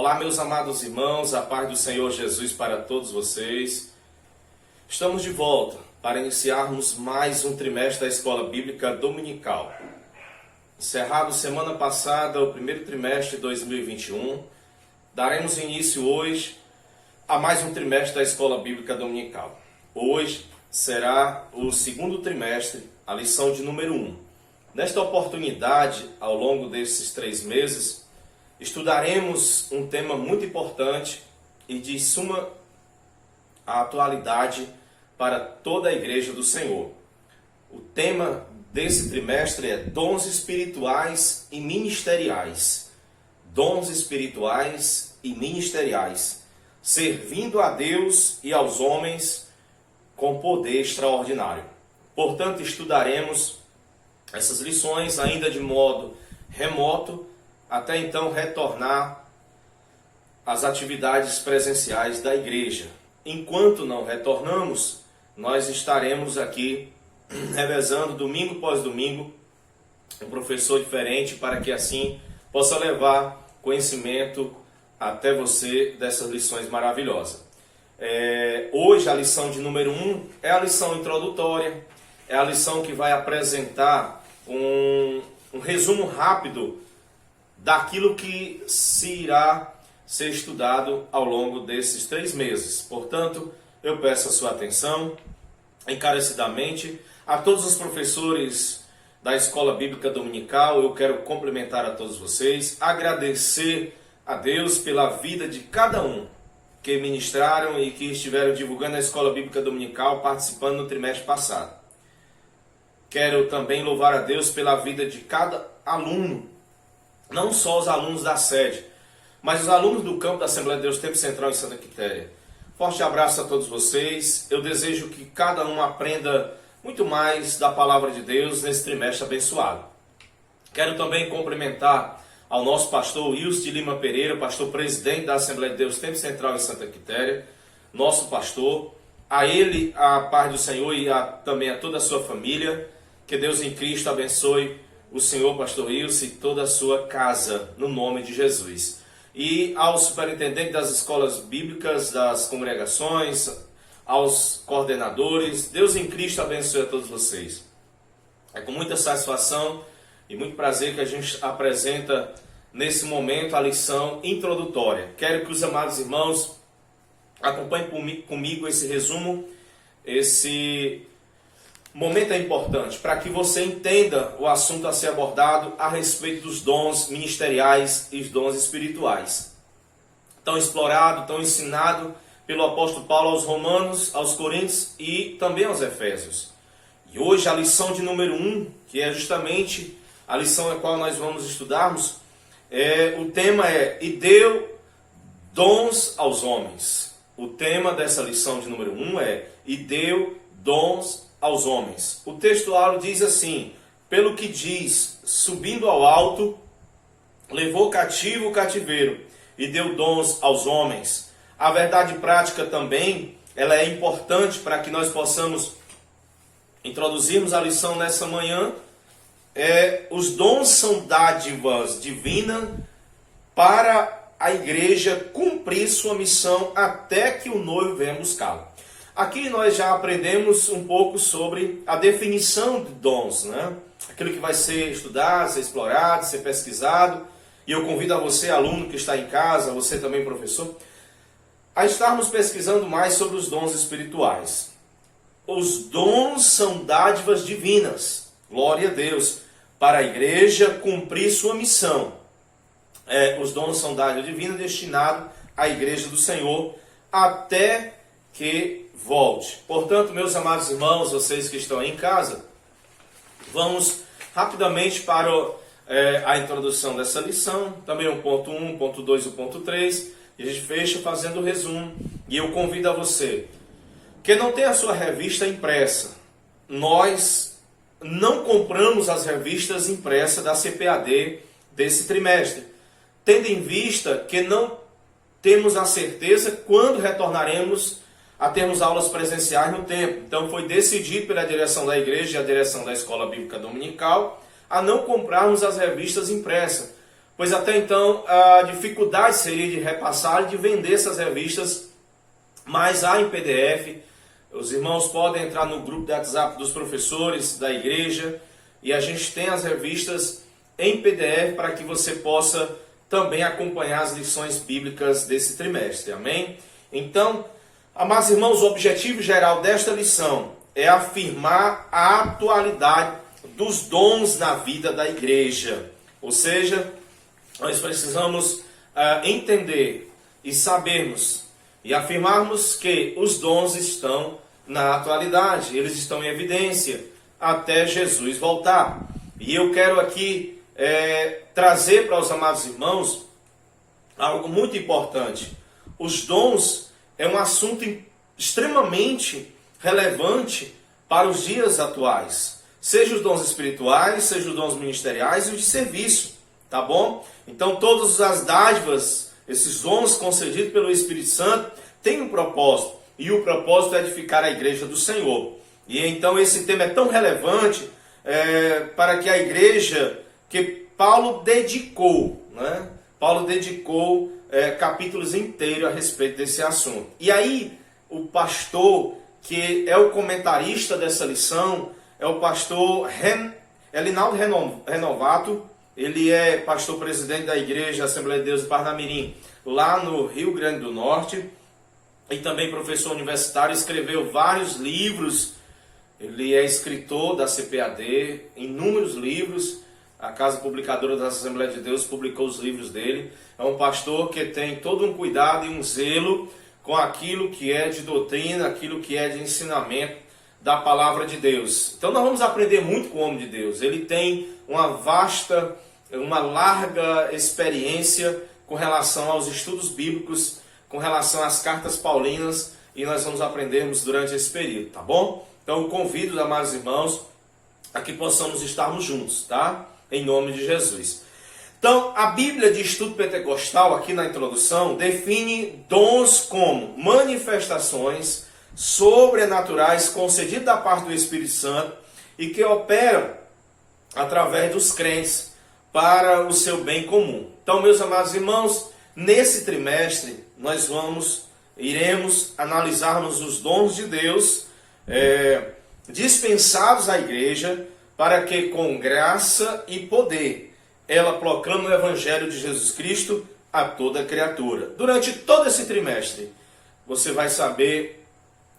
Olá, meus amados irmãos, a paz do Senhor Jesus para todos vocês. Estamos de volta para iniciarmos mais um trimestre da Escola Bíblica Dominical. Encerrado semana passada o primeiro trimestre de 2021, daremos início hoje a mais um trimestre da Escola Bíblica Dominical. Hoje será o segundo trimestre, a lição de número 1. Nesta oportunidade, ao longo desses 3 meses, estudaremos um tema muito importante e de suma atualidade para toda a Igreja do Senhor. O tema desse trimestre é dons espirituais e ministeriais. Dons espirituais e ministeriais, servindo a Deus e aos homens com poder extraordinário. Portanto, estudaremos essas lições ainda de modo remoto, até então retornar às atividades presenciais da igreja. Enquanto não retornamos, nós estaremos aqui revezando domingo após domingo um professor diferente, para que assim possa levar conhecimento até você dessas lições maravilhosas. Hoje a lição de número 1 é a lição introdutória, é a lição que vai apresentar um resumo rápido daquilo que se irá ser estudado ao longo desses 3 meses. Portanto, eu peço a sua atenção encarecidamente. A todos os professores da Escola Bíblica Dominical, eu quero cumprimentar a todos vocês, agradecer a Deus pela vida de cada um que ministraram e que estiveram divulgando a Escola Bíblica Dominical, participando no trimestre passado. Quero também louvar a Deus pela vida de cada aluno, não só os alunos da sede, mas os alunos do campo da Assembleia de Deus Tempo Central em Santa Quitéria. Forte abraço a todos vocês. Eu desejo que cada um aprenda muito mais da palavra de Deus nesse trimestre abençoado. Quero também cumprimentar ao nosso pastor Wilson de Lima Pereira, pastor presidente da Assembleia de Deus Tempo Central em Santa Quitéria, nosso pastor. A ele, a paz do Senhor e também a toda a sua família. Que Deus em Cristo abençoe o Senhor, pastor Wilson, e toda a sua casa, no nome de Jesus. E ao superintendente das escolas bíblicas, das congregações, aos coordenadores, Deus em Cristo abençoe a todos vocês. É com muita satisfação e muito prazer que a gente apresenta nesse momento a lição introdutória. Quero que os amados irmãos acompanhem comigo esse resumo. Esse momento é importante para que você entenda o assunto a ser abordado a respeito dos dons ministeriais e os dons espirituais. Tão explorado, tão ensinado pelo apóstolo Paulo aos Romanos, aos Coríntios e também aos Efésios. E hoje a lição de número 1, que é justamente a lição a qual nós vamos estudarmos, o tema é "E deu dons aos homens". O tema dessa lição de número 1 é "E deu dons aos homens". O texto áureo diz assim: "Pelo que diz, subindo ao alto, levou cativo o cativeiro e deu dons aos homens". A verdade prática também, ela é importante para que nós possamos introduzirmos a lição nessa manhã. Os dons são dádivas divinas para a igreja cumprir sua missão até que o noivo venha buscá-lo. Aqui nós já aprendemos um pouco sobre a definição de dons, né? Aquilo que vai ser estudado, ser explorado, ser pesquisado. E eu convido a você, aluno que está em casa, você também, professor, a estarmos pesquisando mais sobre os dons espirituais. Os dons são dádivas divinas, glória a Deus, para a igreja cumprir sua missão. Os dons são dádivas divinas destinados à igreja do Senhor até que volte. Portanto, meus amados irmãos, vocês que estão aí em casa, vamos rapidamente para a introdução dessa lição, também o ponto 1, o ponto 2 e o ponto 3, e a gente fecha fazendo o resumo. E eu convido a você que não tem a sua revista impressa. Nós não compramos as revistas impressas da CPAD desse trimestre, tendo em vista que não temos a certeza quando retornaremos a termos aulas presenciais no tempo. Então foi decidido pela direção da igreja e a direção da Escola Bíblica Dominical a não comprarmos as revistas impressas, pois até então a dificuldade seria de repassar e de vender essas revistas, mas há em PDF. Os irmãos podem entrar no grupo de WhatsApp dos professores da igreja e a gente tem as revistas em PDF para que você possa também acompanhar as lições bíblicas desse trimestre, amém? Então, amados irmãos, o objetivo geral desta lição é afirmar a atualidade dos dons na vida da igreja. Ou seja, nós precisamos entender e sabermos e afirmarmos que os dons estão na atualidade, eles estão em evidência até Jesus voltar. E eu quero aqui trazer para os amados irmãos algo muito importante. Os dons é um assunto extremamente relevante para os dias atuais. Seja os dons espirituais, seja os dons ministeriais e os de serviço, tá bom? Então todas as dádivas, esses dons concedidos pelo Espírito Santo, têm um propósito. E o propósito é edificar a igreja do Senhor. E então esse tema é tão relevante para que a igreja que Paulo dedicou, né? Paulo dedicou capítulos inteiros a respeito desse assunto. E aí o pastor que é o comentarista dessa lição é o pastor Elinaldo Renovato. Ele é pastor presidente da igreja Assembleia de Deus de Parnamirim, lá no Rio Grande do Norte. E também professor universitário, escreveu vários livros. Ele é escritor da CPAD, inúmeros livros. A Casa Publicadora da Assembleia de Deus publicou os livros dele. É um pastor que tem todo um cuidado e um zelo com aquilo que é de doutrina, aquilo que é de ensinamento da palavra de Deus. Então nós vamos aprender muito com o homem de Deus. Ele tem uma larga experiência com relação aos estudos bíblicos, com relação às cartas paulinas, e nós vamos aprendermos durante esse período, tá bom? Então eu convido os amados irmãos a que possamos estarmos juntos, tá? Em nome de Jesus. Então, a Bíblia de Estudo Pentecostal, aqui na introdução, define dons como manifestações sobrenaturais concedidas da parte do Espírito Santo e que operam através dos crentes para o seu bem comum. Então, meus amados irmãos, nesse trimestre nós iremos analisarmos os dons de Deus dispensados à igreja para que com graça e poder ela proclame o Evangelho de Jesus Cristo a toda criatura. Durante todo esse trimestre, você vai saber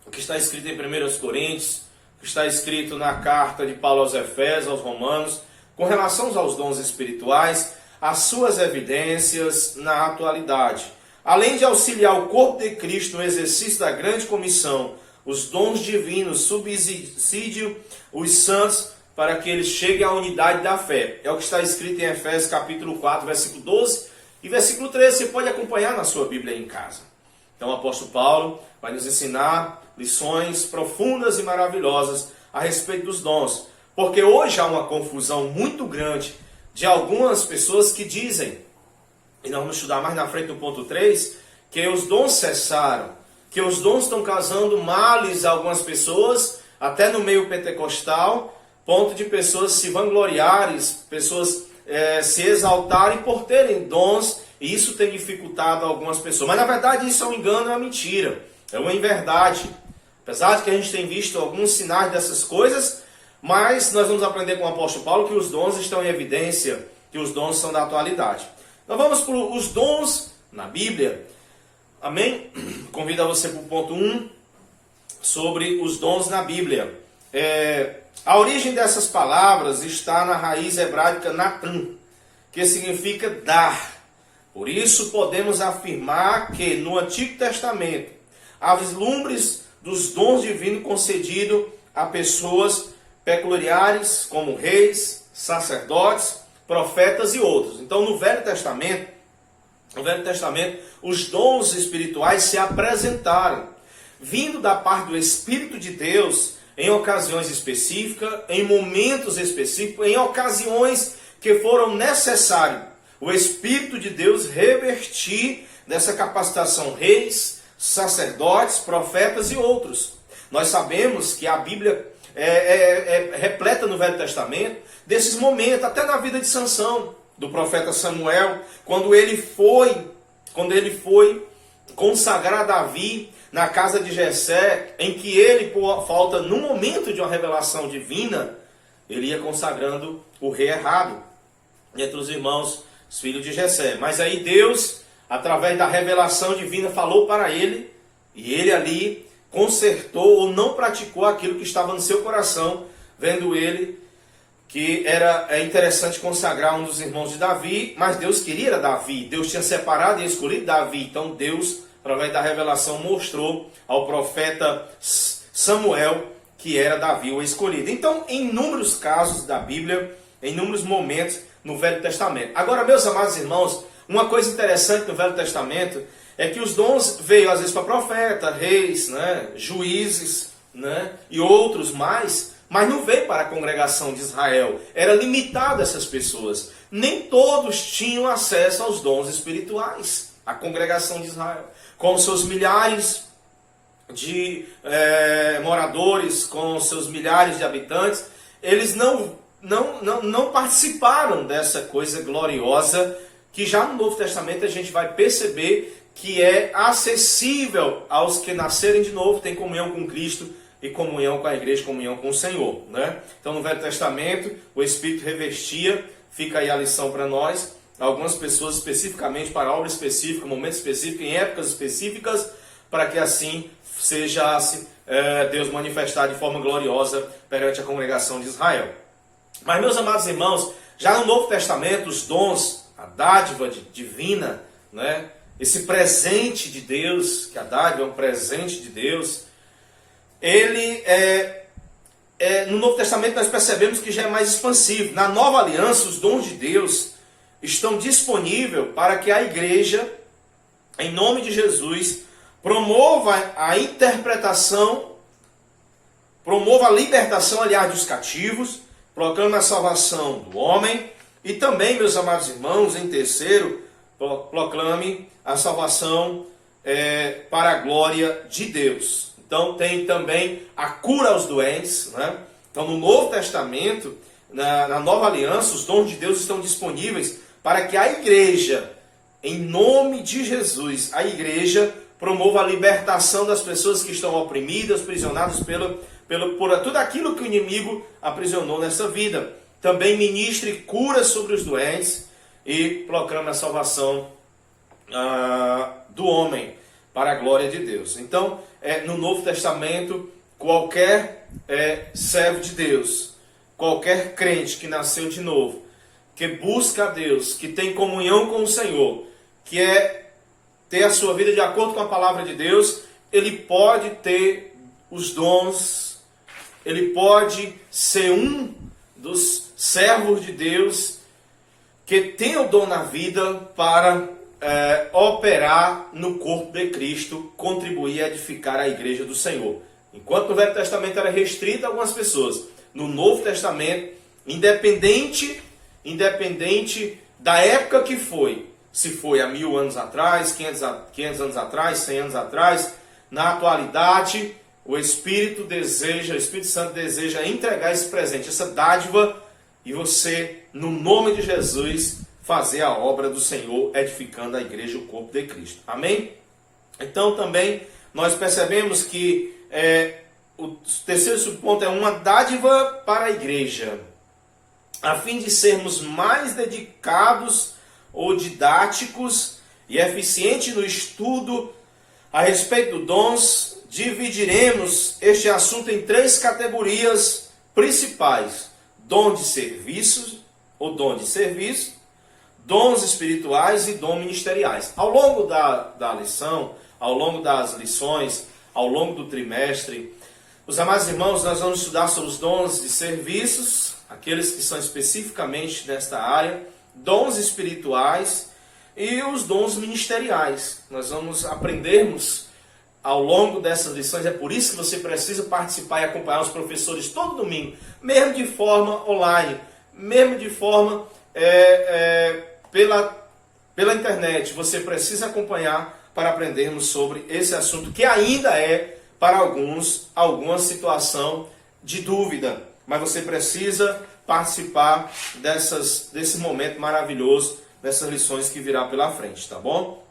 o que está escrito em 1 Coríntios, o que está escrito na carta de Paulo aos Efésios, aos Romanos, com relação aos dons espirituais, as suas evidências na atualidade. Além de auxiliar o corpo de Cristo no exercício da grande comissão, os dons divinos subsidiam os santos para que eles cheguem à unidade da fé. É o que está escrito em Efésios capítulo 4, versículo 12 e versículo 13. Você pode acompanhar na sua Bíblia em casa. Então o apóstolo Paulo vai nos ensinar lições profundas e maravilhosas a respeito dos dons. Porque hoje há uma confusão muito grande de algumas pessoas que dizem, e nós vamos estudar mais na frente no ponto 3, que os dons cessaram, que os dons estão causando males a algumas pessoas, até no meio pentecostal, ponto de pessoas se vangloriarem, pessoas se exaltarem por terem dons, e isso tem dificultado algumas pessoas. Mas na verdade isso é um engano, é uma mentira, é uma inverdade. Apesar de que a gente tem visto alguns sinais dessas coisas, mas nós vamos aprender com o apóstolo Paulo que os dons estão em evidência, que os dons são da atualidade. Então vamos para os dons na Bíblia. Amém? Convido você para o ponto 1, sobre os dons na Bíblia. A origem dessas palavras está na raiz hebraica natan, que significa dar. Por isso podemos afirmar que no Antigo Testamento há vislumbres dos dons divinos concedidos a pessoas peculiares, como reis, sacerdotes, profetas e outros. Então no Velho Testamento, os dons espirituais se apresentaram, vindo da parte do Espírito de Deus, em ocasiões específicas, em momentos específicos, em ocasiões que foram necessárias. O Espírito de Deus revertir dessa capacitação reis, sacerdotes, profetas e outros. Nós sabemos que a Bíblia é repleta no Velho Testamento desses momentos, até na vida de Sansão. do profeta Samuel, quando ele foi consagrar Davi na casa de Jessé, em que ele, por falta, no momento de uma revelação divina, ele ia consagrando o rei errado entre os irmãos, os filhos de Jessé. Mas aí Deus, através da revelação divina, falou para ele, e ele ali consertou ou não praticou aquilo que estava no seu coração, vendo ele que era interessante consagrar um dos irmãos de Davi, mas Deus queria Davi, Deus tinha separado e escolhido Davi. Então Deus, através da revelação, mostrou ao profeta Samuel que era Davi o escolhido. Então, em inúmeros casos da Bíblia, em inúmeros momentos no Velho Testamento. Agora, meus amados irmãos, uma coisa interessante no Velho Testamento é que os dons veio às vezes para profeta, reis, né, juízes, né, e outros mais, mas não veio para a congregação de Israel. Era limitado a essas pessoas. Nem todos tinham acesso aos dons espirituais. A congregação de Israel, com seus milhares de moradores, com seus milhares de habitantes, eles não participaram dessa coisa gloriosa que já no Novo Testamento a gente vai perceber que é acessível aos que nascerem de novo, têm comunhão com Cristo e comunhão com a igreja, comunhão com o Senhor, né? Então no Velho Testamento o Espírito revestia, fica aí a lição para nós, algumas pessoas especificamente para obra específica, momento específico, em épocas específicas, para que assim seja Deus manifestado de forma gloriosa perante a congregação de Israel. Mas, meus amados irmãos, já no Novo Testamento, os dons, a dádiva divina, né, esse presente de Deus, que a dádiva é um presente de Deus, ele no Novo Testamento nós percebemos que já é mais expansivo. Na Nova Aliança, os dons de Deus estão disponíveis para que a igreja, em nome de Jesus, promova a interpretação, promova a libertação, aliás, dos cativos, proclame a salvação do homem e também, meus amados irmãos, em terceiro, proclame a salvação para a glória de Deus. Então tem também a cura aos doentes, né? Então no Novo Testamento, na Nova Aliança, os dons de Deus estão disponíveis para que a igreja, em nome de Jesus, a igreja promova a libertação das pessoas que estão oprimidas, aprisionadas por tudo aquilo que o inimigo aprisionou nessa vida. Também ministre cura sobre os doentes e proclame a salvação do homem para a glória de Deus. Então, no Novo Testamento, qualquer servo de Deus, qualquer crente que nasceu de novo, que busca a Deus, que tem comunhão com o Senhor, que ter a sua vida de acordo com a palavra de Deus, ele pode ter os dons, ele pode ser um dos servos de Deus que tem o dom na vida para operar no corpo de Cristo, contribuir a edificar a igreja do Senhor. Enquanto no Velho Testamento era restrito a algumas pessoas, no Novo Testamento, independente da época que foi, se foi há 1000 anos atrás, 500 anos atrás, 100 anos atrás, na atualidade, o Espírito Santo deseja entregar esse presente, essa dádiva, e você, no nome de Jesus, fazer a obra do Senhor, edificando a igreja, o corpo de Cristo. Amém? Então também nós percebemos que o terceiro subponto é uma dádiva para a igreja, a fim de sermos mais dedicados ou didáticos e eficientes no estudo a respeito dos dons. Dividiremos este assunto em 3 categorias principais: dom de serviço, ou dom de serviço, dons espirituais e dons ministeriais. Ao longo da lição, ao longo das lições, ao longo do trimestre, os amados irmãos, nós vamos estudar sobre os dons de serviços, aqueles que são especificamente nesta área, dons espirituais e os dons ministeriais. Nós vamos aprendermos ao longo dessas lições. É por isso que você precisa participar e acompanhar os professores todo domingo, mesmo de forma online, mesmo de forma pela internet. Você precisa acompanhar para aprendermos sobre esse assunto, que ainda é para alguns alguma situação de dúvida, mas você precisa participar desse momento maravilhoso, dessas lições que virá pela frente, tá bom?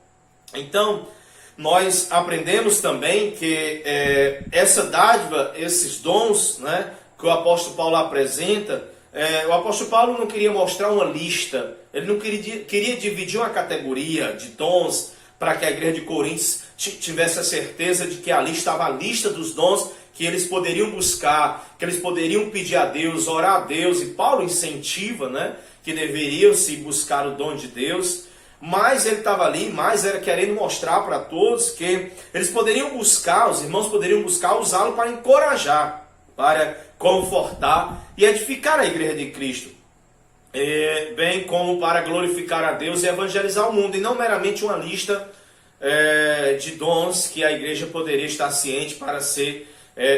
Então, nós aprendemos também que essa dádiva, esses dons, né, que o apóstolo Paulo apresenta, o apóstolo Paulo não queria mostrar uma lista, ele não queria dividir uma categoria de dons para que a igreja de Coríntios tivesse a certeza de que ali estava a lista dos dons que eles poderiam buscar, que eles poderiam pedir a Deus, orar a Deus, e Paulo incentiva, né, que deveriam se buscar o dom de Deus, mas ele estava ali, mas era querendo mostrar para todos que eles poderiam buscar, os irmãos poderiam buscar usá-lo para encorajar, para confortar e edificar a igreja de Cristo, bem como para glorificar a Deus e evangelizar o mundo, e não meramente uma lista de dons que a igreja poderia estar ciente para ser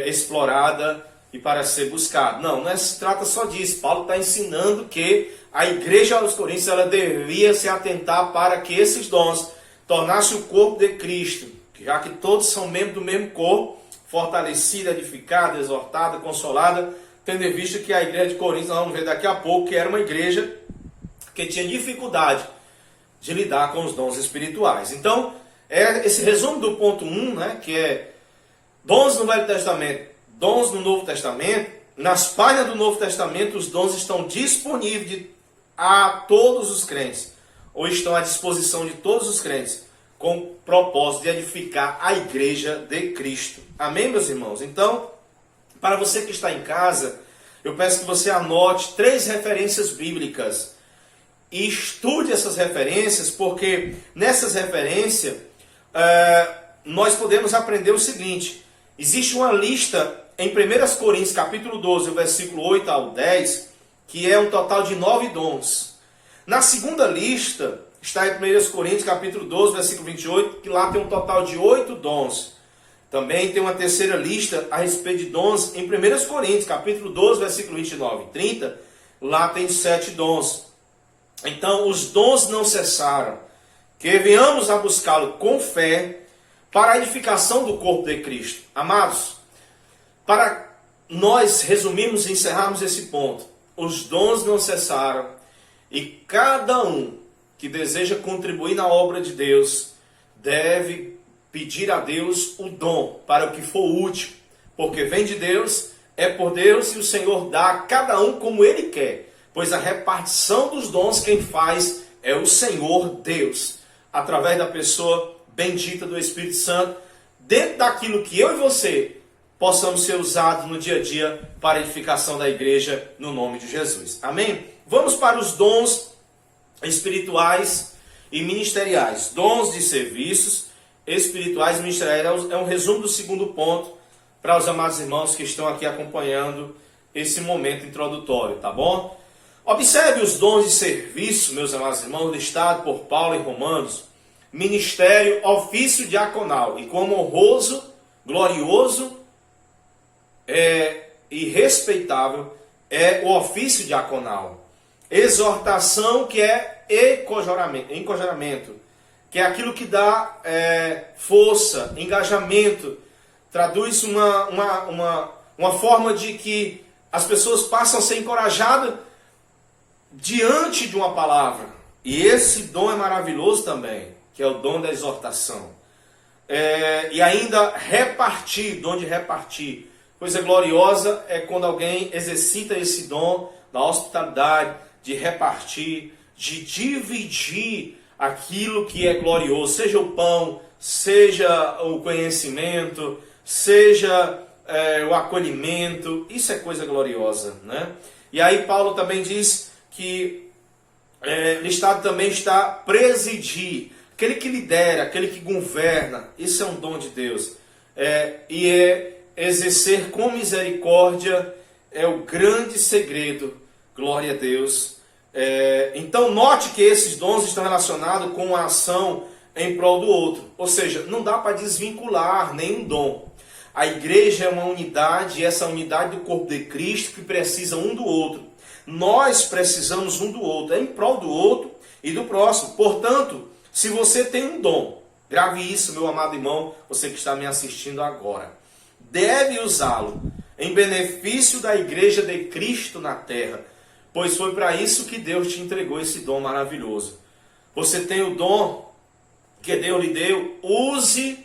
explorada e para ser buscada. Não se trata só disso. Paulo está ensinando que a igreja aos Coríntios ela devia se atentar para que esses dons tornassem o corpo de Cristo, já que todos são membros do mesmo corpo, fortalecida, edificada, exortada, consolada, tendo em vista que a igreja de Coríntios, nós vamos ver daqui a pouco, que era uma igreja que tinha dificuldade de lidar com os dons espirituais. Então, esse resumo do ponto 1, né, que é dons no Velho Testamento, dons no Novo Testamento. Nas páginas do Novo Testamento, os dons estão disponíveis a todos os crentes, ou estão à disposição de todos os crentes, com o propósito de edificar a igreja de Cristo. Amém, meus irmãos? Então, para você que está em casa, eu peço que você anote 3 referências bíblicas e estude essas referências, porque nessas referências nós podemos aprender o seguinte: existe uma lista em 1 Coríntios capítulo 12, versículo 8 ao 10, que é um total de 9 dons. Na segunda lista está em 1 Coríntios capítulo 12, versículo 28, que lá tem um total de 8 dons. Também tem uma terceira lista a respeito de dons em 1 Coríntios capítulo 12, versículo 29 e 30, lá tem 7 dons. Então os dons não cessaram, que venhamos a buscá-lo com fé para a edificação do corpo de Cristo. Amados, para nós resumirmos e encerrarmos esse ponto, os dons não cessaram e cada um que deseja contribuir na obra de Deus deve pedir a Deus o dom para o que for útil, porque vem de Deus, é por Deus e o Senhor dá a cada um como Ele quer, pois a repartição dos dons quem faz é o Senhor Deus, através da pessoa bendita do Espírito Santo, dentro daquilo que eu e você possamos ser usados no dia a dia para a edificação da igreja, no nome de Jesus. Amém? Vamos para os dons espirituais e ministeriais. Dons de serviços espirituais e ministeriais é um resumo do segundo ponto para os amados irmãos que estão aqui acompanhando esse momento introdutório, tá bom? Observe os dons de serviço, meus amados irmãos, listado por Paulo em Romanos. Ministério, ofício diaconal, e como honroso, glorioso e respeitável é o ofício diaconal. Exortação, que é encorajamento, que é aquilo que dá força, engajamento, traduz uma forma de que as pessoas passam a ser encorajadas diante de uma palavra. E esse dom é maravilhoso também, que é o dom da exortação. E ainda repartir, dom de repartir. Coisa gloriosa é quando alguém exercita esse dom da hospitalidade, de repartir, de dividir aquilo que é glorioso, seja o pão, seja o conhecimento, seja o acolhimento. Isso é coisa gloriosa, né? E aí Paulo também diz que listado também está presidir, aquele que lidera, aquele que governa. Isso é um dom de Deus. Exercer com misericórdia é o grande segredo. Glória a Deus. Então note que esses dons estão relacionados com a ação em prol do outro. Ou seja, não dá para desvincular nenhum dom. A igreja é uma unidade, e essa unidade do corpo de Cristo que precisa um do outro. Nós precisamos um do outro, é em prol do outro e do próximo. Portanto, se você tem um dom, grave isso, meu amado irmão, você que está me assistindo agora. Deve usá-lo em benefício da igreja de Cristo na terra. pois foi para isso que Deus te entregou esse dom maravilhoso. Você tem o dom que Deus lhe deu, use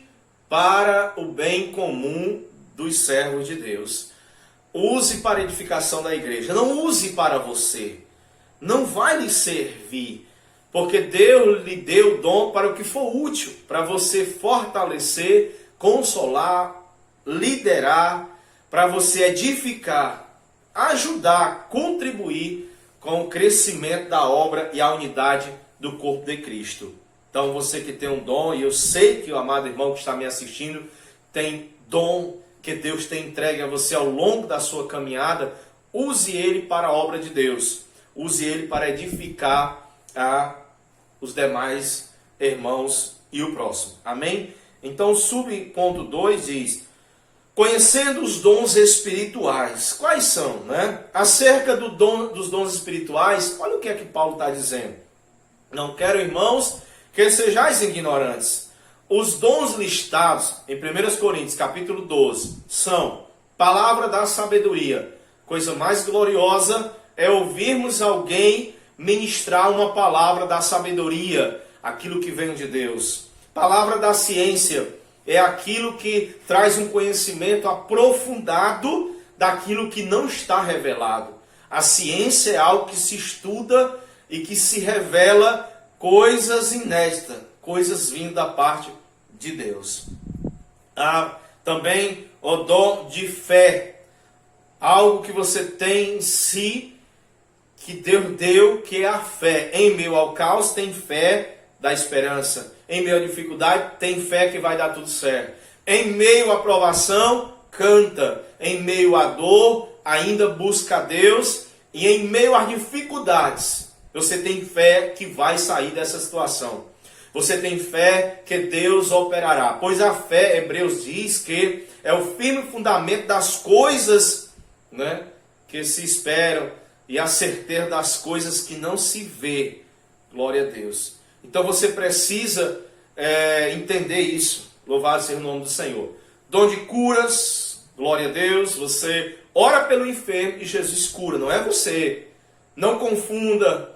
para o bem comum dos servos de Deus. Use para a edificação da igreja. Não use para você. Não vai lhe servir. Porque Deus lhe deu o dom para o que for útil. Para você fortalecer, consolar, liderar. Para você edificar, ajudar, contribuir com o crescimento da obra e a unidade do corpo de Cristo. Então você que tem um dom, e eu sei que o amado irmão que está me assistindo tem dom que Deus tem entregue a você ao longo da sua caminhada, use ele para a obra de Deus. Use ele para edificar os demais irmãos e o próximo. Amém? Então, subponto 2 diz: conhecendo os dons espirituais. Quais são, né? Acerca dos dons espirituais, olha o que é que Paulo está dizendo. Não quero, irmãos, que sejais ignorantes. Os dons listados em 1 Coríntios capítulo 12 são palavra da sabedoria. Coisa mais gloriosa é ouvirmos alguém ministrar uma palavra da sabedoria, aquilo que vem de Deus. Palavra da ciência é aquilo que traz um conhecimento aprofundado daquilo que não está revelado. A ciência é algo que se estuda e que se revela coisas inéditas, coisas vindo da parte de Deus. Também o dom de fé, algo que você tem em si, que Deus deu, que é a fé. Em meio ao caos tem fé da esperança. Em meio à dificuldade tem fé que vai dar tudo certo. Em meio à provação, canta. Em meio à dor, ainda busca a Deus. E em meio às dificuldades, você tem fé que vai sair dessa situação. Você tem fé que Deus operará. Pois a fé, Hebreus diz que é o firme fundamento das coisas, né, que se esperam e a certeza das coisas que não se vê. Glória a Deus. Então você precisa entender isso. Louvado seja o nome do Senhor. Dom de curas, glória a Deus. Você ora pelo enfermo e Jesus cura. Não é você. Não confunda.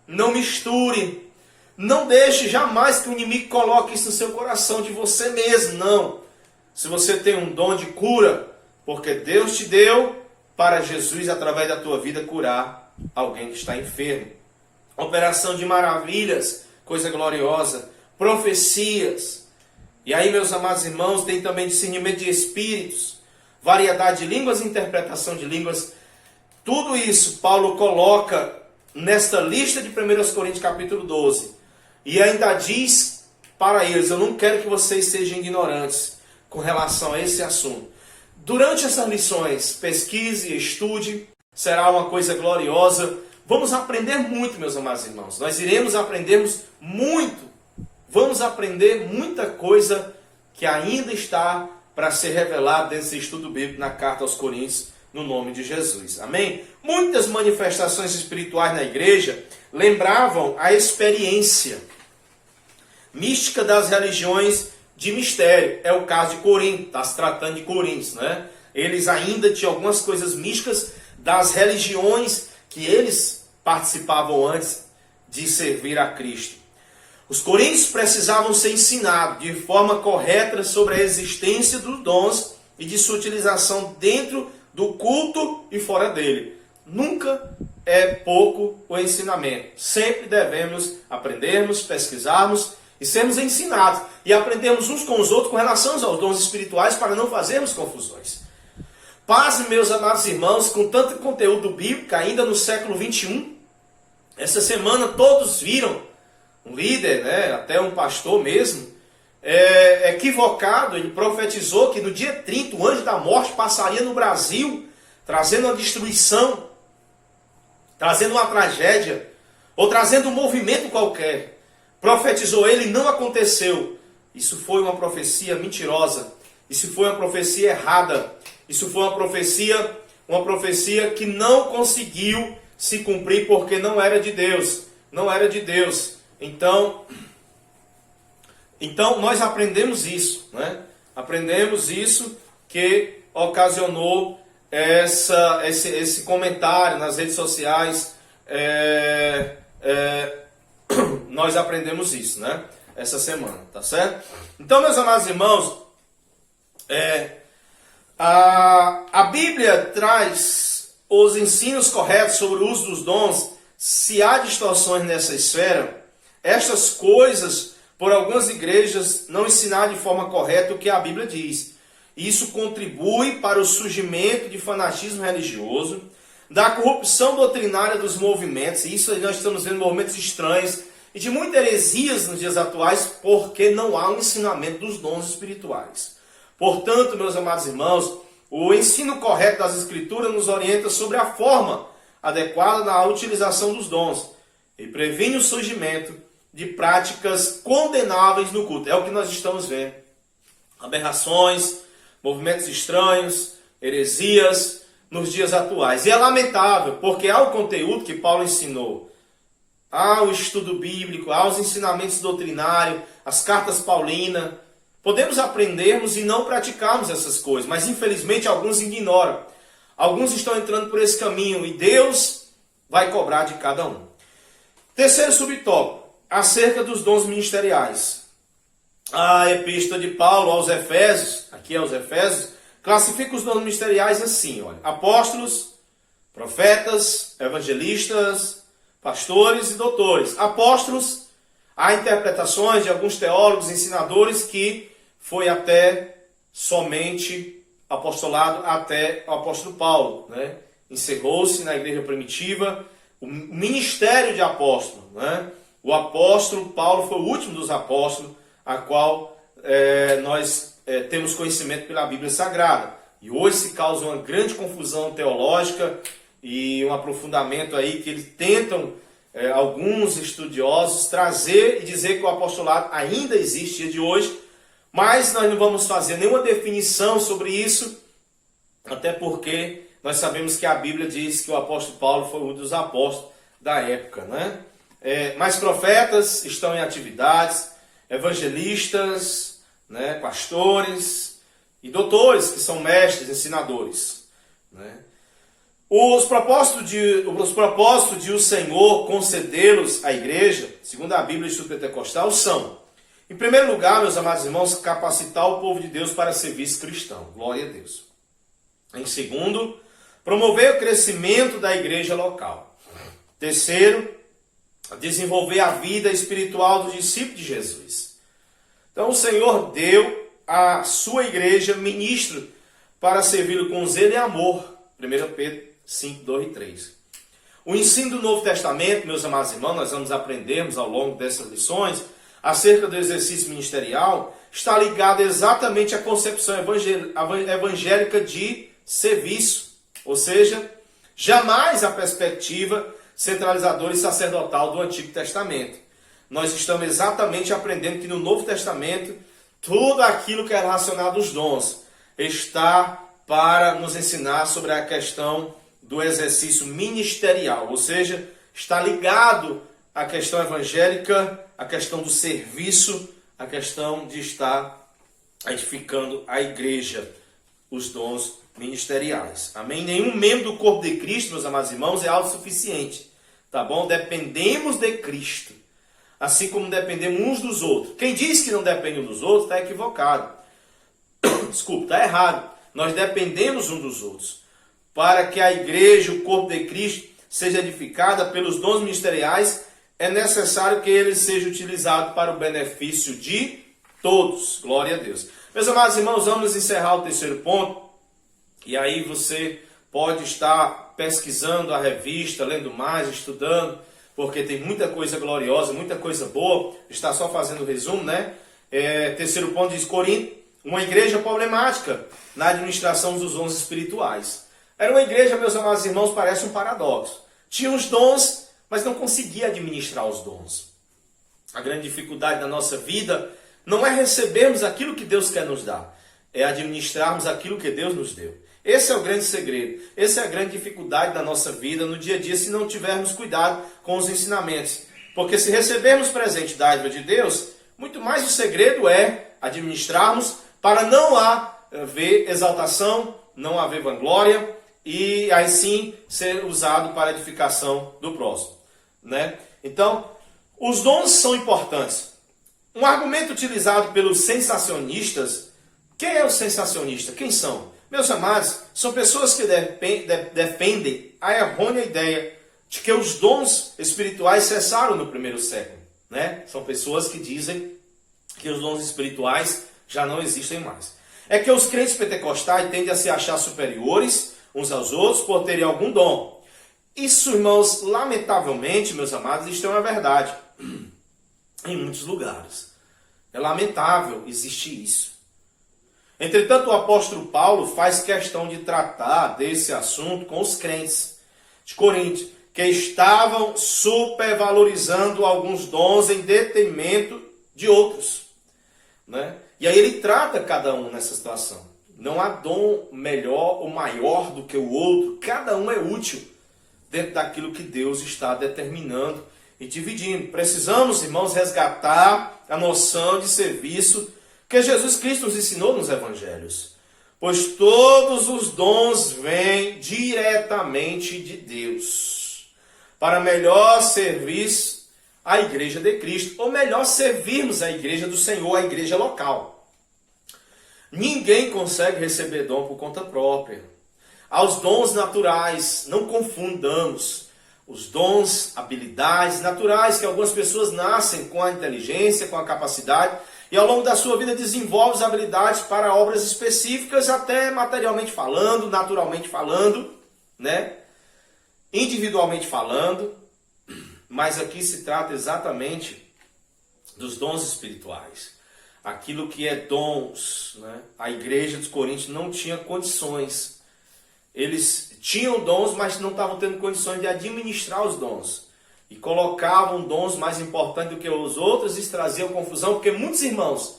Não misture. Não deixe jamais que o inimigo coloque isso no seu coração de você mesmo. Não. Se você tem um dom de cura, porque Deus te deu para Jesus, através da tua vida, curar alguém que está enfermo. Operação de maravilhas, coisa gloriosa. Profecias. E aí, meus amados irmãos, tem também discernimento de espíritos, variedade de línguas e interpretação de línguas. Tudo isso Paulo coloca nesta lista de 1 Coríntios capítulo 12. E ainda diz para eles: eu não quero que vocês sejam ignorantes com relação a esse assunto. Durante essas lições, pesquise, estude, será uma coisa gloriosa. Vamos aprender muito, meus amados irmãos. Nós iremos aprendermos muito. Vamos aprender muita coisa que ainda está para ser revelada nesse estudo bíblico na carta aos Coríntios, no nome de Jesus. Amém? Muitas manifestações espirituais na igreja lembravam a experiência mística das religiões de mistério. É o caso de Corinto, está se tratando de Coríntios, né? Eles ainda tinham algumas coisas místicas das religiões que eles participavam antes de servir a Cristo. Os coríntios precisavam ser ensinados de forma correta sobre a existência dos dons e de sua utilização dentro do culto e fora dele. Nunca é pouco o ensinamento. Sempre devemos aprendermos, pesquisarmos e sermos ensinados. E aprendermos uns com os outros com relação aos dons espirituais para não fazermos confusões. Pasme, meus amados irmãos, com tanto conteúdo bíblico ainda no século 21. Essa semana todos viram um líder, né, até um pastor mesmo, equivocado. Ele profetizou que no dia 30 o anjo da morte passaria no Brasil, trazendo uma destruição, trazendo uma tragédia, ou trazendo um movimento qualquer. Profetizou ele e não aconteceu. Isso foi uma profecia mentirosa. Isso foi uma profecia errada. Isso foi uma profecia que não conseguiu se cumprir porque não era de Deus. Não era de Deus. Então nós aprendemos isso, né? Aprendemos isso que ocasionou esse comentário nas redes sociais nós aprendemos isso, né? Essa semana, tá certo? Então, meus amados irmãos, a Bíblia traz os ensinos corretos sobre o uso dos dons. Se há distorções nessa esfera, estas coisas, por algumas igrejas, não ensinar de forma correta o que a Bíblia diz. Isso contribui para o surgimento de fanatismo religioso, da corrupção doutrinária dos movimentos, e isso nós estamos vendo movimentos estranhos, e de muitas heresias nos dias atuais, porque não há um ensinamento dos dons espirituais. Portanto, meus amados irmãos, o ensino correto das Escrituras nos orienta sobre a forma adequada na utilização dos dons e previne o surgimento de práticas condenáveis no culto. É o que nós estamos vendo. Aberrações, movimentos estranhos, heresias nos dias atuais. E é lamentável, porque há o conteúdo que Paulo ensinou, há o estudo bíblico, há os ensinamentos doutrinários, as cartas paulinas. Podemos aprendermos e não praticarmos essas coisas, mas infelizmente alguns ignoram. Alguns estão entrando por esse caminho e Deus vai cobrar de cada um. Terceiro subtópico, acerca dos dons ministeriais. A epístola de Paulo aos Efésios, aqui aos Efésios, classifica os dons ministeriais assim, olha, apóstolos, profetas, evangelistas, pastores e doutores. Apóstolos, há interpretações de alguns teólogos, ensinadores, que foi até somente apostolado até o apóstolo Paulo, né? Encerrou-se na igreja primitiva o ministério de apóstolo, né? O apóstolo Paulo foi o último dos apóstolos a qual nós temos conhecimento pela Bíblia Sagrada. E hoje se causa uma grande confusão teológica e um aprofundamento aí que eles tentam, alguns estudiosos, trazer e dizer que o apostolado ainda existe dia de hoje, mas nós não vamos fazer nenhuma definição sobre isso, até porque nós sabemos que a Bíblia diz que o apóstolo Paulo foi um dos apóstolos da época, né? Mas profetas estão em atividades, evangelistas, né, pastores e doutores, que são mestres, ensinadores, né? Os propósitos de o Senhor concedê-los à igreja, segundo a Bíblia do Instituto Pentecostal, são: em primeiro lugar, meus amados irmãos, capacitar o povo de Deus para serviço cristão. Glória a Deus. Em segundo, promover o crescimento da igreja local. Terceiro, desenvolver a vida espiritual dos discípulos de Jesus. Então o Senhor deu à sua igreja ministro para servi-lo com zelo e amor. 1 Pedro 5, 2 e 3. O ensino do Novo Testamento, meus amados irmãos, nós vamos aprendermos ao longo dessas lições, acerca do exercício ministerial, está ligado exatamente à concepção evangélica de serviço, ou seja, jamais a perspectiva centralizadora e sacerdotal do Antigo Testamento. Nós estamos exatamente aprendendo que no Novo Testamento, tudo aquilo que é relacionado aos dons está para nos ensinar sobre a questão do exercício ministerial, ou seja, está ligado à questão evangélica, à questão do serviço, à questão de estar edificando a igreja, os dons ministeriais. Amém? Nenhum membro do corpo de Cristo, meus amados irmãos, é autossuficiente. Tá bom? Dependemos de Cristo. Assim como dependemos uns dos outros. Quem diz que não depende uns dos outros está equivocado. Desculpa, está errado. Nós dependemos uns dos outros. Para que a igreja, o corpo de Cristo, seja edificada pelos dons ministeriais, é necessário que ele seja utilizado para o benefício de todos. Glória a Deus. Meus amados irmãos, vamos encerrar o terceiro ponto. E aí você pode estar pesquisando a revista, lendo mais, estudando, porque tem muita coisa gloriosa, muita coisa boa. Está só fazendo o resumo, né? Terceiro ponto diz: Corinto, uma igreja problemática na administração dos dons espirituais. Era uma igreja, meus amados irmãos, parece um paradoxo. Tinha os dons, mas não conseguia administrar os dons. A grande dificuldade da nossa vida não é recebermos aquilo que Deus quer nos dar, é administrarmos aquilo que Deus nos deu. Esse é o grande segredo, essa é a grande dificuldade da nossa vida no dia a dia, se não tivermos cuidado com os ensinamentos. Porque se recebermos presente dádiva de Deus, muito mais o segredo é administrarmos para não haver exaltação, não haver vanglória e aí sim ser usado para a edificação do próximo, né? Então, os dons são importantes. Um argumento utilizado pelos sensacionistas. Quem é o sensacionista? Quem são? Meus amados, são pessoas que defendem a errônea ideia de que os dons espirituais cessaram no primeiro século, né? São pessoas que dizem que os dons espirituais já não existem mais. É que os crentes pentecostais tendem a se achar superiores uns aos outros por terem algum dom. Isso, irmãos, lamentavelmente, meus amados, isto é uma verdade em muitos lugares. É lamentável existir isso. Entretanto, o apóstolo Paulo faz questão de tratar desse assunto com os crentes de Corinto, que estavam supervalorizando alguns dons em detrimento de outros, né? E aí ele trata cada um nessa situação. Não há dom melhor ou maior do que o outro. Cada um é útil dentro daquilo que Deus está determinando e dividindo. Precisamos, irmãos, resgatar a noção de serviço que Jesus Cristo nos ensinou nos evangelhos. Pois todos os dons vêm diretamente de Deus, para melhor serviço à igreja de Cristo, ou melhor servirmos a igreja do Senhor, a igreja local. Ninguém consegue receber dom por conta própria. Aos dons naturais, não confundamos os dons, habilidades naturais, que algumas pessoas nascem com a inteligência, com a capacidade, e ao longo da sua vida desenvolve as habilidades para obras específicas, até materialmente falando, naturalmente falando, né? Individualmente falando, mas aqui se trata exatamente dos dons espirituais. Aquilo que é dons, né? A igreja dos Coríntios não tinha condições. Eles tinham dons, mas não estavam tendo condições de administrar os dons. E colocavam dons mais importantes do que os outros e traziam confusão, porque muitos irmãos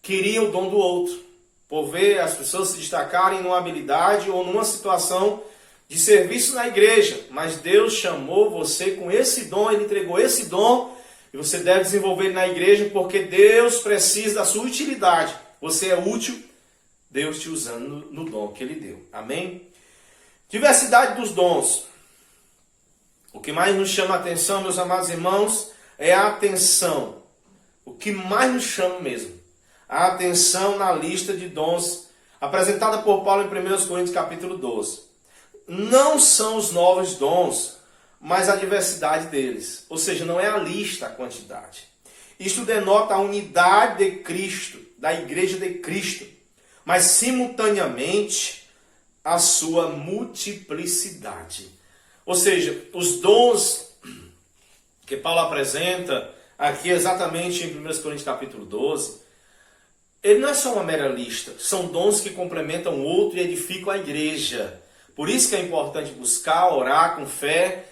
queriam o dom do outro, por ver as pessoas se destacarem numa habilidade ou numa situação de serviço na igreja. Mas Deus chamou você com esse dom, Ele entregou esse dom, e você deve desenvolver na igreja, porque Deus precisa da sua utilidade. Você é útil, Deus te usando no dom que Ele deu. Amém? Diversidade dos dons. O que mais nos chama a atenção, meus amados irmãos, é a atenção. O que mais nos chama mesmo. A atenção na lista de dons apresentada por Paulo em 1 Coríntios capítulo 12. Não são os novos dons, mas a diversidade deles. Ou seja, não é a lista, a quantidade. Isto denota a unidade de Cristo, da igreja de Cristo, mas simultaneamente a sua multiplicidade. Ou seja, os dons que Paulo apresenta aqui exatamente em 1 Coríntios capítulo 12, ele não é só uma mera lista, são dons que complementam o outro e edificam a igreja. Por isso que é importante buscar, orar com fé,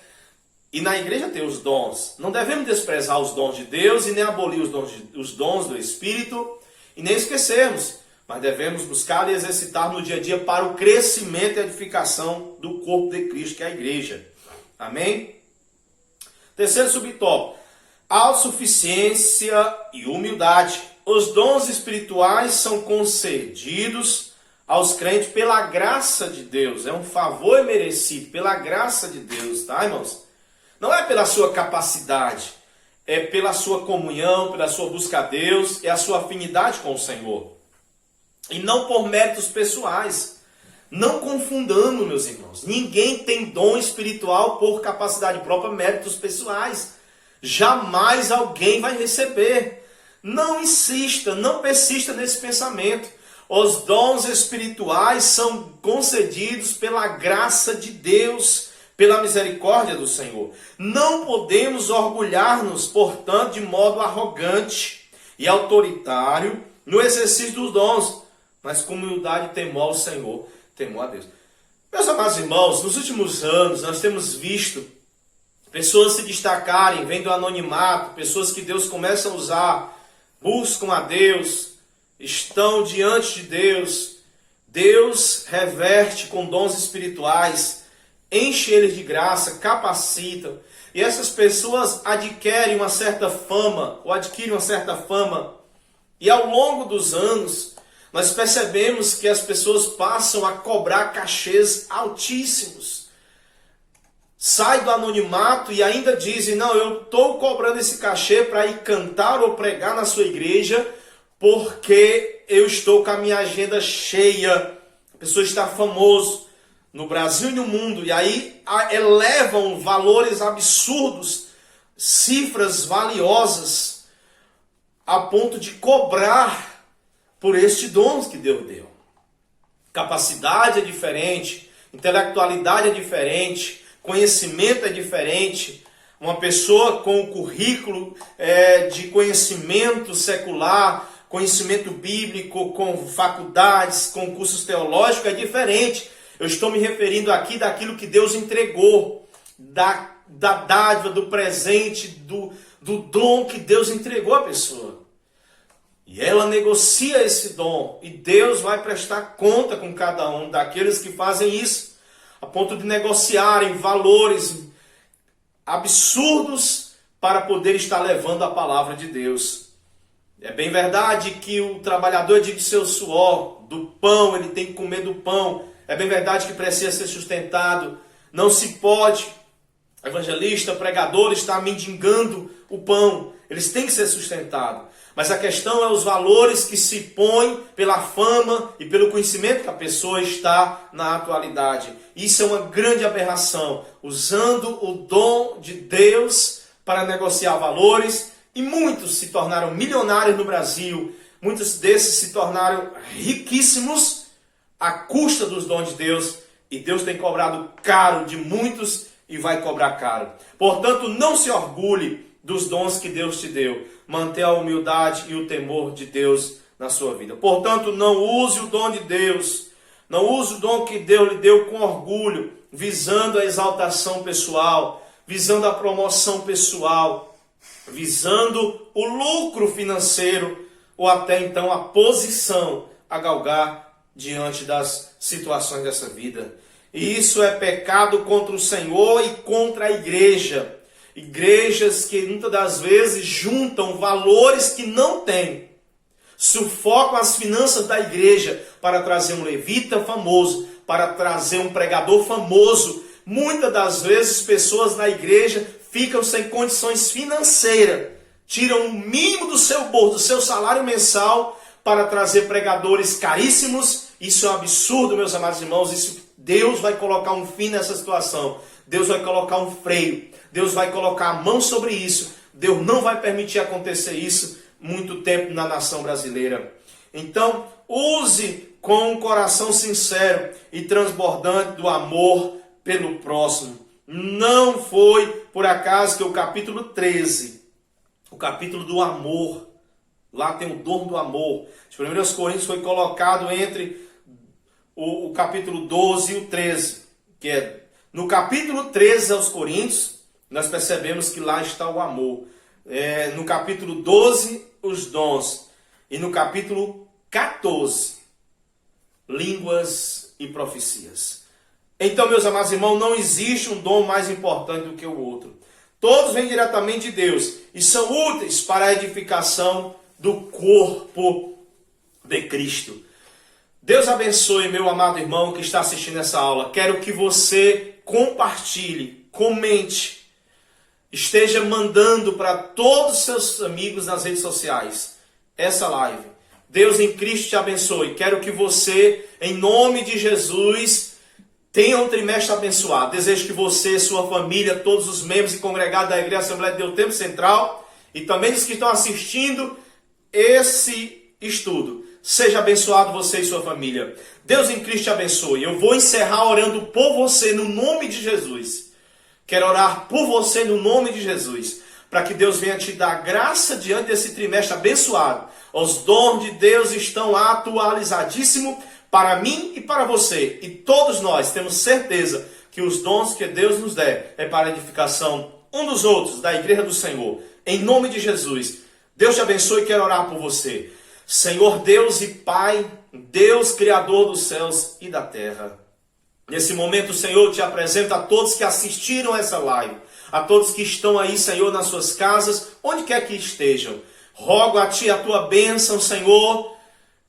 e na igreja ter os dons. Não devemos desprezar os dons de Deus e nem abolir os dons do Espírito e nem esquecermos, mas devemos buscar e exercitar no dia a dia para o crescimento e edificação do corpo de Cristo, que é a igreja. Amém? Terceiro subtópico: autossuficiência e humildade. Os dons espirituais são concedidos aos crentes pela graça de Deus. É um favor merecido pela graça de Deus, tá, irmãos? Não é pela sua capacidade, é pela sua comunhão, pela sua busca a Deus, é a sua afinidade com o Senhor. E não por méritos pessoais. Não confundamos, meus irmãos. Ninguém tem dom espiritual por capacidade própria, méritos pessoais. Jamais alguém vai receber. Não insista, não persista nesse pensamento. Os dons espirituais são concedidos pela graça de Deus, pela misericórdia do Senhor. Não podemos orgulhar-nos, portanto, de modo arrogante e autoritário no exercício dos dons, mas com humildade e temor ao Senhor, temor a Deus. Meus amados irmãos, nos últimos anos nós temos visto pessoas se destacarem, vendo o anonimato, pessoas que Deus começa a usar, buscam a Deus, estão diante de Deus. Deus reverte com dons espirituais, enche eles de graça, capacita. E essas pessoas adquirem uma certa fama, e ao longo dos anos, nós percebemos que as pessoas passam a cobrar cachês altíssimos. Sai do anonimato e ainda dizem, não, eu estou cobrando esse cachê para ir cantar ou pregar na sua igreja, porque eu estou com a minha agenda cheia. A pessoa está famoso no Brasil e no mundo, e aí elevam valores absurdos, cifras valiosas, a ponto de cobrar por este dom que Deus deu. Capacidade é diferente, intelectualidade é diferente, conhecimento é diferente. Uma pessoa com o currículo de conhecimento secular, conhecimento bíblico, com faculdades, com cursos teológicos é diferente. Eu estou me referindo aqui daquilo que Deus entregou, da dádiva, do presente, do dom que Deus entregou à pessoa. E ela negocia esse dom, e Deus vai prestar conta com cada um daqueles que fazem isso, a ponto de negociarem valores absurdos para poder estar levando a palavra de Deus. É bem verdade que o trabalhador é de seu suor, do pão, ele tem que comer do pão. É bem verdade que precisa ser sustentado. Não se pode, evangelista, pregador, estar mendigando o pão. Eles têm que ser sustentados. Mas a questão é os valores que se põem pela fama e pelo conhecimento que a pessoa está na atualidade. Isso é uma grande aberração. Usando o dom de Deus para negociar valores. E muitos se tornaram milionários no Brasil. Muitos desses se tornaram riquíssimos à custa dos dons de Deus. E Deus tem cobrado caro de muitos e vai cobrar caro. Portanto, não se orgulhe dos dons que Deus te deu. Mantenha a humildade e o temor de Deus na sua vida. Portanto, não use o dom de Deus. Não use o dom que Deus lhe deu com orgulho, visando a exaltação pessoal, visando a promoção pessoal, visando o lucro financeiro ou até então a posição a galgar diante das situações dessa vida. E isso é pecado contra o Senhor e contra a igreja. Igrejas que muitas das vezes juntam valores que não têm, sufocam as finanças da igreja para trazer um levita famoso, para trazer um pregador famoso. Muitas das vezes pessoas na igreja ficam sem condições financeiras, tiram o mínimo do seu bolso, do seu salário mensal, para trazer pregadores caríssimos. Isso é um absurdo, meus amados irmãos. Deus vai colocar um fim nessa situação. Deus vai colocar um freio. Deus vai colocar a mão sobre isso. Deus não vai permitir acontecer isso muito tempo na nação brasileira. Então, use com um coração sincero e transbordante do amor pelo próximo. Não foi por acaso que o capítulo 13, o capítulo do amor, lá tem o dom do amor. Os 1 Coríntios foi colocado entre o capítulo 12 e o 13, que é no capítulo 13 aos Coríntios, nós percebemos que lá está o amor. No capítulo 12, os dons. E no capítulo 14, línguas e profecias. Então, meus amados irmãos, não existe um dom mais importante do que o outro. Todos vêm diretamente de Deus e são úteis para a edificação do corpo de Cristo. Deus abençoe, meu amado irmão que está assistindo essa aula. Quero que você compartilhe, comente, esteja mandando para todos os seus amigos nas redes sociais essa live. Deus em Cristo te abençoe. Quero que você, em nome de Jesus, tenha um trimestre abençoado. Desejo que você, sua família, todos os membros e congregados da Igreja Assembleia de Deus Tempo Central e também os que estão assistindo esse estudo, seja abençoado você e sua família. Deus em Cristo te abençoe. Eu vou encerrar orando por você no nome de Jesus. Quero orar por você no nome de Jesus, para que Deus venha te dar graça diante desse trimestre abençoado. Os dons de Deus estão atualizadíssimos para mim e para você. E todos nós temos certeza que os dons que Deus nos der é para a edificação um dos outros, da igreja do Senhor. Em nome de Jesus, Deus te abençoe e quero orar por você. Senhor Deus e Pai, Deus Criador dos céus e da terra. Nesse momento, Senhor, te apresento a todos que assistiram essa live, a todos que estão aí, Senhor, nas suas casas, onde quer que estejam. Rogo a Ti a Tua bênção, Senhor,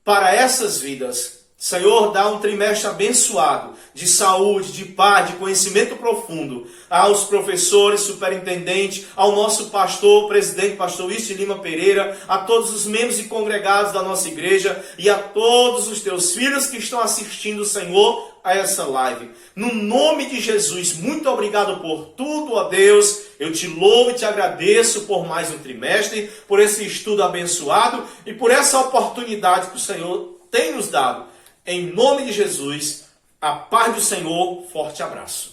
para essas vidas. Senhor, dá um trimestre abençoado, de saúde, de paz, de conhecimento profundo, aos professores, superintendente, ao nosso pastor, presidente, pastor Luiz de Lima Pereira, a todos os membros e congregados da nossa igreja e a todos os teus filhos que estão assistindo, Senhor, a essa live. No nome de Jesus, muito obrigado por tudo, ó Deus. Eu te louvo e te agradeço por mais um trimestre, por esse estudo abençoado e por essa oportunidade que o Senhor tem nos dado. Em nome de Jesus, a paz do Senhor, forte abraço.